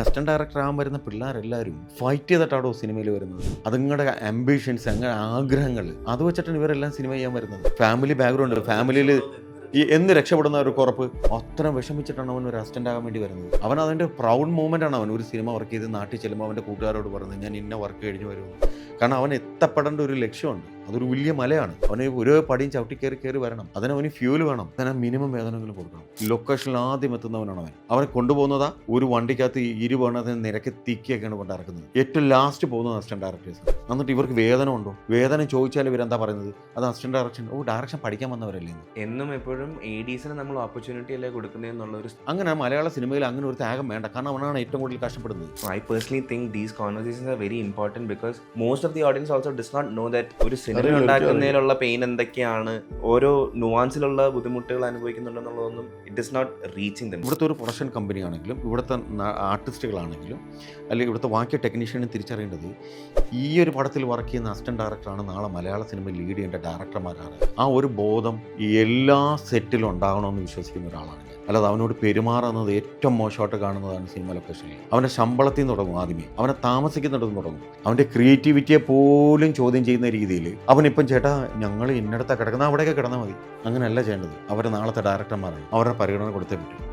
Assistant director ആകാൻ വരുന്ന പിള്ളേരെല്ലാവരും fight ചെയ്തിട്ടാണോ സിനിമയിൽ വരുന്നത്. അതുങ്ങളുടെ ആംബിഷൻസ്, അങ്ങനെ ആഗ്രഹങ്ങൾ, അത് വെച്ചിട്ടാണ് ഇവരെല്ലാം സിനിമ ചെയ്യാൻ വരുന്നത്. ഫാമിലി ബാക്ക്ഗ്രൗണ്ട്, ഫാമിലിയിൽ എന്ന് രക്ഷപ്പെടുന്ന ഒരു കുറപ്പ് അത്രയും വിഷമിച്ചിട്ടാണ് അവൻ ഒരു അസിസ്റ്റന്റ് ആകാൻ വേണ്ടി വരുന്നത്. അവൻ അതിൻ്റെ പ്രൗഡ് മൂവ്മെൻ്റ് ആണ്. അവൻ ഒരു സിനിമ വർക്ക് ചെയ്ത് നാട്ടിൽ ചെല്ലുമ്പോൾ അവൻ്റെ കൂട്ടുകാരോട് പറയുന്നത് ഞാൻ ഇന്ന വർക്ക് കഴിഞ്ഞ് വരുന്നു. കാരണം അവൻ എത്തപ്പെടേണ്ട ഒരു ലക്ഷ്യമുണ്ട്. അതൊരു വലിയ മലയാണ്. അവന് ഓരോ പടിയും ചവിട്ടി കയറി വരണം. അതിനവന് ഫ്യൂൽ വേണം. അതിന് മിനിമം വേതനങ്ങൾ കൊടുക്കണം. ലൊക്കേഷനിൽ ആദ്യം എത്തുന്നവനാണ് അവൻ. അവനെ കൊണ്ടുപോകുന്നതാ ഒരു വണ്ടിക്കകത്ത് 20 നിരക്ക് തിക്കിയൊക്കെയാണ് കൊണ്ട് ഇറക്കുന്നത്. ഏറ്റവും ലാസ്റ്റ് പോകുന്നത് അസിസ്റ്റന്റ് ഡയറക്ടേഴ്സ്. എന്നിട്ട് ഇവർക്ക് വേതനം ഉണ്ടോ? വേതനം ചോദിച്ചാൽ ഇവരെന്താ പറയുന്നത്? അത് അസിസ്റ്റന്റ് ഡയറക്ഷൻ പഠിക്കാൻ വന്നവരല്ലേ. എന്നും എപ്പോഴും ADsന് നമ്മൾ ഓപ്പർച്യൂണിറ്റി അല്ലേ കൊടുക്കുന്നതെന്നുള്ളൊരു അങ്ങനെ മലയാള സിനിമയിൽ അങ്ങനെ ഒരു ത്യാഗം വേണ്ട. കാരണം അവനാണ് ഏറ്റവും കൂടുതൽ കഷ്ടപ്പെടുന്നത്. I personally think these conversations are very important because most of the audience also does not know that ഒരു സിനിമ ഉണ്ടാക്കുന്നതിലുള്ള പെയിൻ എന്തൊക്കെയാണ്, ഓരോ നുവാൻസിലുള്ള ബുദ്ധിമുട്ടുകൾ അനുഭവിക്കുന്നുണ്ടെന്നുള്ളതൊന്നും it is not reaching them. ഇവിടുത്തെ ഒരു പ്രൊഡക്ഷൻ കമ്പനി ആണെങ്കിലും ഇവിടുത്തെ ആർട്ടിസ്റ്റുകളാണെങ്കിലും അല്ലെങ്കിൽ ഇവിടുത്തെ ബാക്കി ടെക്നീഷ്യനും തിരിച്ചറിയേണ്ടത് ഈ ഒരു പടത്തിൽ വർക്ക് ചെയ്യുന്ന അസിസ്റ്റന്റ് ഡയറക്ടറാണ് നാളെ മലയാള സിനിമ ലീഡ് ചെയ്യേണ്ട ഡയറക്ടർമാരാണ്. ആ ഒരു ബോധം എല്ലാ സെറ്റിലും ഉണ്ടാകണമെന്ന് വിശ്വസിക്കുന്ന ഒരാളാണ് ഞാൻ. അല്ലാതെ അവനോട് പെരുമാറുന്നത് ഏറ്റവും മോശമായിട്ട് കാണുന്നതാണ് സിനിമ ലൊക്കേഷനിൽ. അവൻ്റെ ശമ്പളത്തിൽ നിന്ന് തുടങ്ങും, ആദ്യമേ അവനെ താമസിക്കുന്നിടത്ത് തുടങ്ങും. അവൻ്റെ ക്രിയേറ്റിവിറ്റിയെ പോലും ചോദ്യം ചെയ്യുന്ന രീതിയിൽ അവനിപ്പം ചേട്ടാ ഞങ്ങൾ ഇന്നടത്താണ് കിടക്കുന്നത്, അവിടെയൊക്കെ കിടന്നാൽ മതി. അങ്ങനെയല്ല ചെയ്യേണ്ടത്. അവരെ നാളത്തെ ഡയറക്ടർമാരാണ്. അവരുടെ പരിഗണന കൊടുത്തേ പറ്റും.